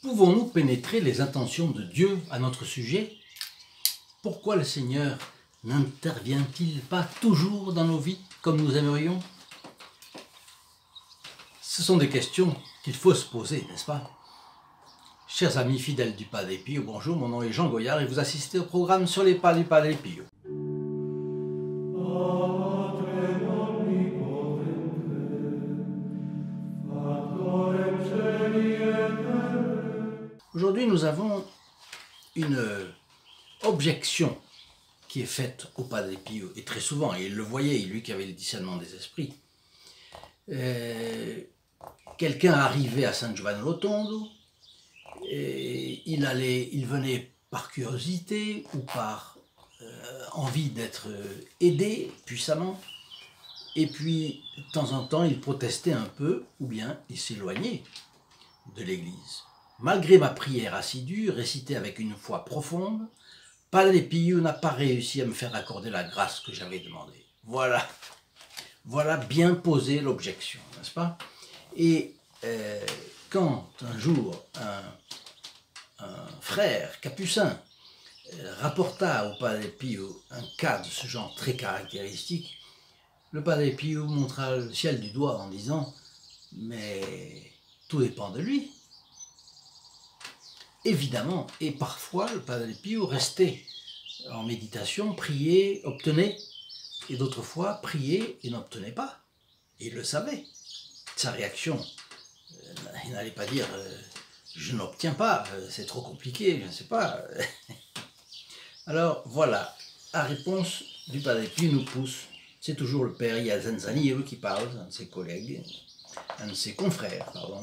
Pouvons-nous pénétrer les intentions de Dieu à notre sujet? Pourquoi le Seigneur n'intervient-il pas toujours dans nos vies comme nous aimerions? Ce sont des questions qu'il faut se poser, n'est-ce pas? Chers amis fidèles du Padre Pio, bonjour, mon nom est Jean Goyard et vous assistez au programme sur les pas du Padre Pio. Aujourd'hui, nous avons une objection qui est faite au Padre Pio, et très souvent, et il le voyait, lui qui avait le discernement des esprits. Quelqu'un arrivait à San Giovanni Rotondo, et il venait par curiosité ou par envie d'être aidé puissamment, et puis de temps en temps il protestait un peu, ou bien il s'éloignait de l'église. Malgré ma prière assidue, récitée avec une foi profonde, Padre Pio n'a pas réussi à me faire accorder la grâce que j'avais demandée. Voilà bien posé l'objection, n'est-ce pas? Et quand un jour un frère capucin rapporta au Padre Pio un cas de ce genre très caractéristique, le Padre Pio montra le ciel du doigt en disant « mais tout dépend de lui ». Évidemment, et parfois le Padre Pio restait en méditation, priait, obtenait, et d'autres fois priait et n'obtenait pas. Et il le savait. Sa réaction, il n'allait pas dire je n'obtiens pas, c'est trop compliqué, je ne sais pas. Alors voilà, la réponse du Padre Pio nous pousse. C'est toujours le père Yazanzani qui parle, un de ses collègues, un de ses confrères, pardon,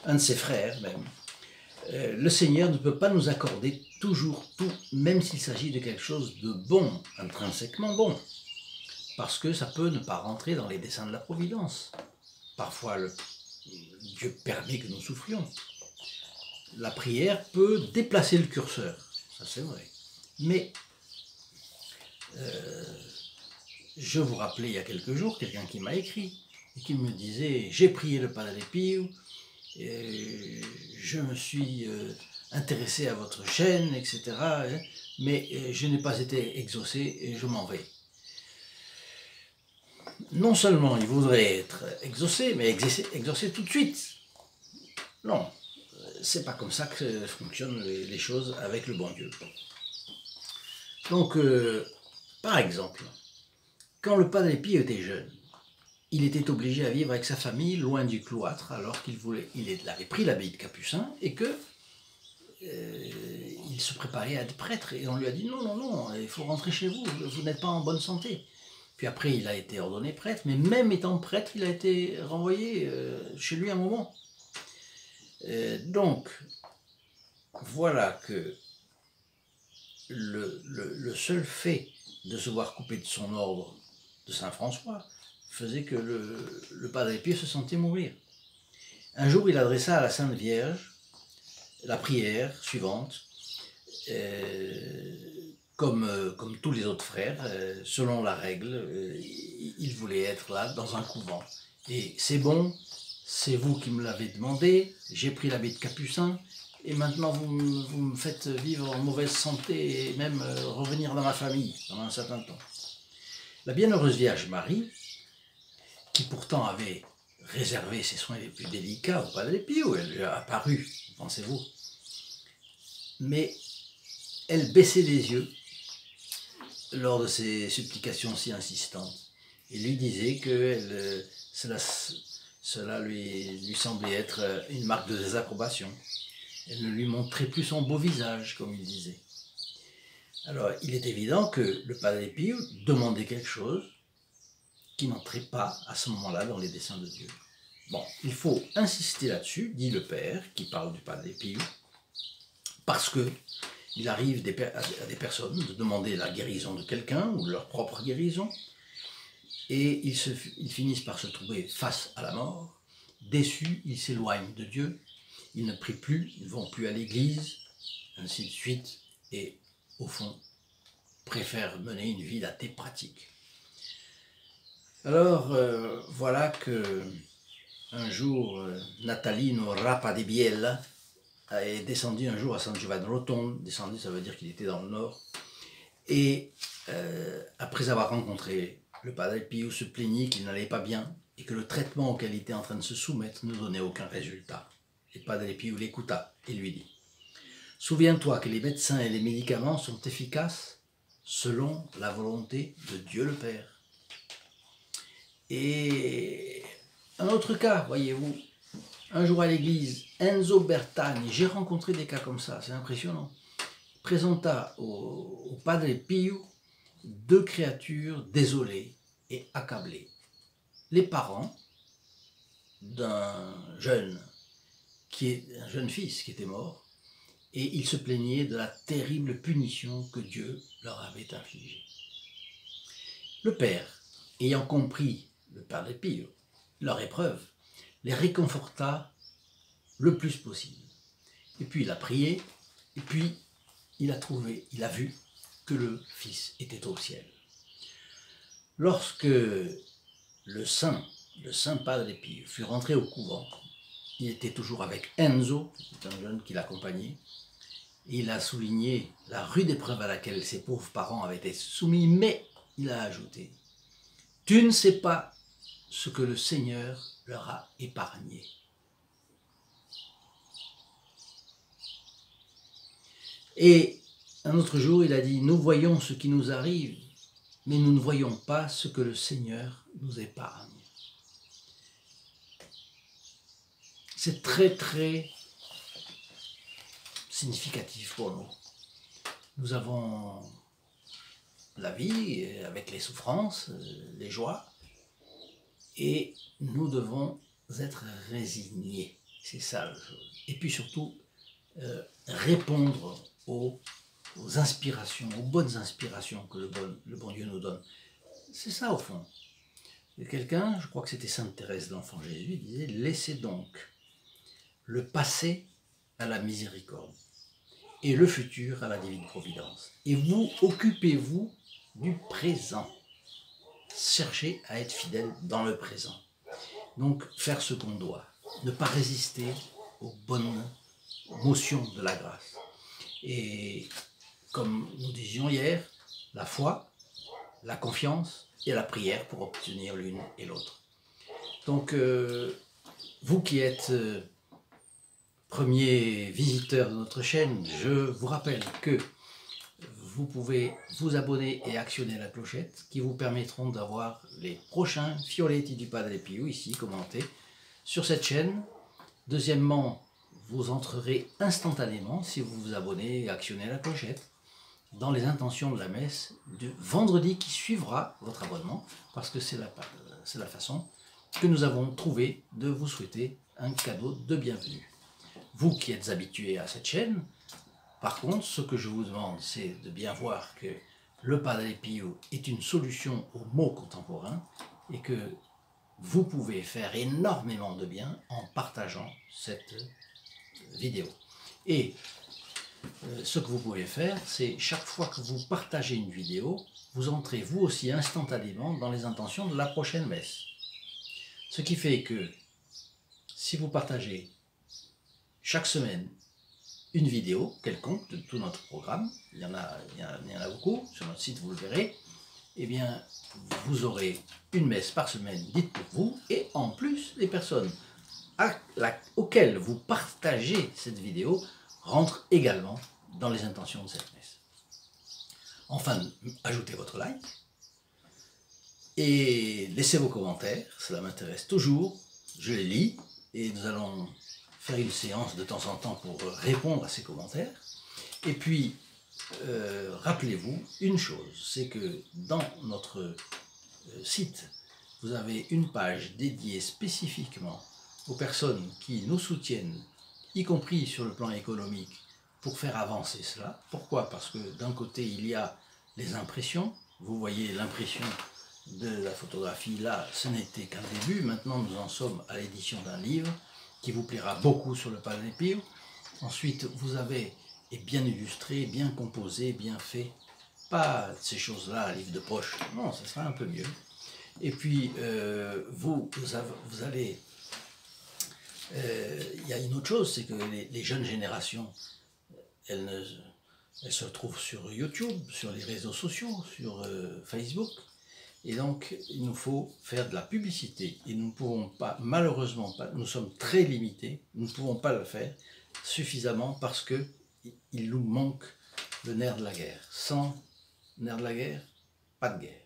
un de ses frères même. Le Seigneur ne peut pas nous accorder toujours tout, même s'il s'agit de quelque chose de bon, intrinsèquement bon, parce que ça peut ne pas rentrer dans les desseins de la providence. Parfois, Dieu permet que nous souffrions. La prière peut déplacer le curseur, ça c'est vrai. Mais, je vous rappelais il y a quelques jours, quelqu'un qui m'a écrit, et qui me disait « j'ai prié le Padre Pio, je me suis intéressé à votre chaîne, etc. Mais je n'ai pas été exaucé et je m'en vais. » Non seulement il voudrait être exaucé, mais exaucé tout de suite. Non, c'est pas comme ça que fonctionnent les choses avec le bon Dieu. Donc, par exemple, quand le Padre Pio était jeune, il était obligé à vivre avec sa famille loin du cloître alors qu'il avait pris l'habit de capucin et que il se préparait à être prêtre et on lui a dit non, il faut rentrer chez vous, vous n'êtes pas en bonne santé. Puis après il a été ordonné prêtre, mais même étant prêtre il a été renvoyé chez lui un moment. Donc voilà que le seul fait de se voir coupé de son ordre de Saint François faisait que le Padre Pio se sentait mourir. Un jour, il adressa à la Sainte Vierge la prière suivante, comme tous les autres frères, selon la règle, il voulait être là, dans un couvent. Et c'est bon, c'est vous qui me l'avez demandé, j'ai pris l'habit de capucin, et maintenant vous me faites vivre en mauvaise santé et même revenir dans ma famille pendant un certain temps. La bienheureuse Vierge Marie, qui pourtant avait réservé ses soins les plus délicats au Padre Pio, elle lui a apparu, pensez-vous. Mais elle baissait les yeux lors de ses supplications si insistantes et lui disait que cela lui semblait être une marque de désapprobation. Elle ne lui montrait plus son beau visage, comme il disait. Alors, il est évident que le Padre Pio demandait quelque chose qui n'entrait pas à ce moment-là dans les desseins de Dieu. Bon, il faut insister là-dessus, dit le Père, qui parle du Padre Pio, parce que il arrive à des personnes de demander la guérison de quelqu'un, ou leur propre guérison, et ils finissent par se trouver face à la mort. Déçus, ils s'éloignent de Dieu, ils ne prient plus, ils ne vont plus à l'église, ainsi de suite, et au fond, préfèrent mener une vie d'athée pratique. Alors, voilà que un jour, Natalino Rapadibiella est descendu un jour à San Giovanni Rotondo. Descendu, ça veut dire qu'il était dans le nord. Et après avoir rencontré le Padre Pio, se plaignit qu'il n'allait pas bien et que le traitement auquel il était en train de se soumettre ne donnait aucun résultat. Et le Padre Pio l'écouta et lui dit: souviens-toi que les médecins et les médicaments sont efficaces selon la volonté de Dieu le Père. Et un autre cas, voyez-vous, un jour à l'église, Enzo Bertani, j'ai rencontré des cas comme ça, c'est impressionnant, présenta au Padre Pio 2 créatures désolées et accablées. Les parents d'un jeune fils qui était mort, et ils se plaignaient de la terrible punition que Dieu leur avait infligée. Le père, ayant compris le Padre Pio, leur épreuve, les réconforta le plus possible. Et puis il a prié, et puis il a vu que le fils était au ciel. Lorsque le saint Padre Pio fut rentré au couvent, il était toujours avec Enzo, c'est un jeune qui l'accompagnait. Il a souligné la rude épreuve à laquelle ses pauvres parents avaient été soumis, mais il a ajouté: tu ne sais pas ce que le Seigneur leur a épargné. Et un autre jour, il a dit: nous voyons ce qui nous arrive, mais nous ne voyons pas ce que le Seigneur nous épargne. C'est très très significatif pour nous. Nous avons la vie avec les souffrances, les joies, et nous devons être résignés. C'est ça la chose. Et puis surtout, répondre aux inspirations, aux bonnes inspirations que le bon Dieu nous donne. C'est ça au fond. Quelqu'un, je crois que c'était Sainte Thérèse de l'Enfant Jésus, disait: laissez donc le passé à la miséricorde et le futur à la divine providence. Et vous, occupez-vous du présent. Cherchez à être fidèle dans le présent. Donc, faire ce qu'on doit. Ne pas résister aux bonnes motions de la grâce. Et comme nous disions hier, la foi, la confiance et la prière pour obtenir l'une et l'autre. Donc, vous qui êtes premier visiteur de notre chaîne, je vous rappelle que vous pouvez vous abonner et actionner la clochette qui vous permettront d'avoir les prochains Fioletti du Padre Pio ici commentés sur cette chaîne. Deuxièmement, vous entrerez instantanément, si vous vous abonnez et actionnez la clochette, dans les intentions de la messe du vendredi qui suivra votre abonnement, parce que c'est la façon que nous avons trouvé de vous souhaiter un cadeau de bienvenue. Vous qui êtes habitués à cette chaîne, par contre, ce que je vous demande, c'est de bien voir que le Padre Pio est une solution aux maux contemporains et que vous pouvez faire énormément de bien en partageant cette vidéo. Et ce que vous pouvez faire, c'est chaque fois que vous partagez une vidéo, vous entrez vous aussi instantanément dans les intentions de la prochaine messe. Ce qui fait que si vous partagez chaque semaine une vidéo quelconque de tout notre programme, il y en a beaucoup, sur notre site vous le verrez, eh bien vous aurez une messe par semaine dite pour vous, et en plus les personnes auxquelles vous partagez cette vidéo rentrent également dans les intentions de cette messe. Enfin, ajoutez votre like et laissez vos commentaires, cela m'intéresse toujours, je les lis et nous allons faire une séance de temps en temps pour répondre à ces commentaires. Et puis, rappelez-vous une chose, c'est que dans notre site, vous avez une page dédiée spécifiquement aux personnes qui nous soutiennent, y compris sur le plan économique, pour faire avancer cela. Pourquoi? Parce que d'un côté, il y a les impressions. Vous voyez l'impression de la photographie là, ce n'était qu'un début. Maintenant, nous en sommes à l'édition d'un livre qui vous plaira beaucoup sur le Padre Pio. Ensuite, vous avez, et bien illustré, bien composé, bien fait, pas ces choses-là, un livre de poche, non, ce sera un peu mieux. Et puis, vous allez Il y a une autre chose, c'est que les jeunes générations, elles se retrouvent sur YouTube, sur les réseaux sociaux, sur Facebook. Et donc, il nous faut faire de la publicité. Et nous ne pouvons pas, malheureusement pas, nous sommes très limités, nous ne pouvons pas le faire suffisamment parce qu'il nous manque le nerf de la guerre. Sans nerf de la guerre, pas de guerre.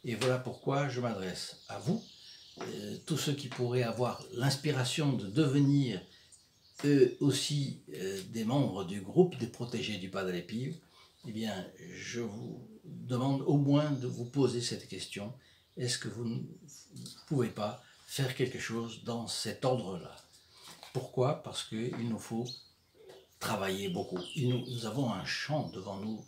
Et voilà pourquoi je m'adresse à vous, tous ceux qui pourraient avoir l'inspiration de devenir eux aussi des membres du groupe des protégés du Padre Pio. Eh bien, je vous demande au moins de vous poser cette question. Est-ce que vous ne pouvez pas faire quelque chose dans cet ordre-là? Pourquoi? Parce qu'il nous faut travailler beaucoup. Nous avons un champ devant nous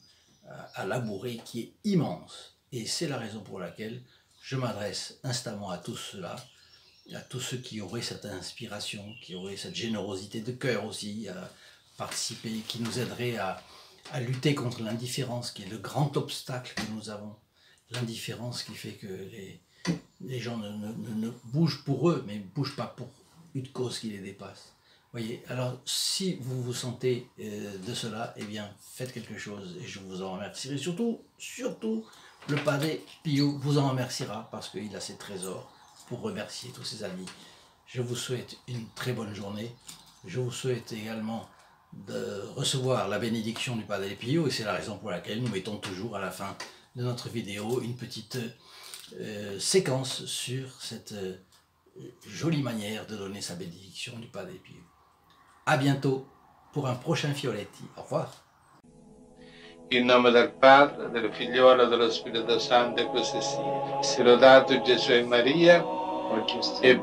à labourer qui est immense. Et c'est la raison pour laquelle je m'adresse instamment à tous ceux-là, à tous ceux qui auraient cette inspiration, qui auraient cette générosité de cœur aussi à participer, qui nous aideraient à lutter contre l'indifférence, qui est le grand obstacle que nous avons. L'indifférence qui fait que les gens ne bougent pour eux, mais ne bougent pas pour une cause qui les dépasse. Voyez, alors si vous vous sentez de cela, eh bien faites quelque chose et je vous en remercierai. Surtout, le Padre Pio vous en remerciera parce qu'il a ses trésors pour remercier tous ses amis. Je vous souhaite une très bonne journée. Je vous souhaite également de recevoir la bénédiction du Padre Pio et c'est la raison pour laquelle nous mettons toujours à la fin de notre vidéo une petite séquence sur cette jolie manière de donner sa bénédiction du Padre Pio. A bientôt pour un prochain Fioletti. Au revoir. In nome del Padre, del Figliolo e dello Spirito Santo, e così sia. Sia lodato Gesù e Maria, e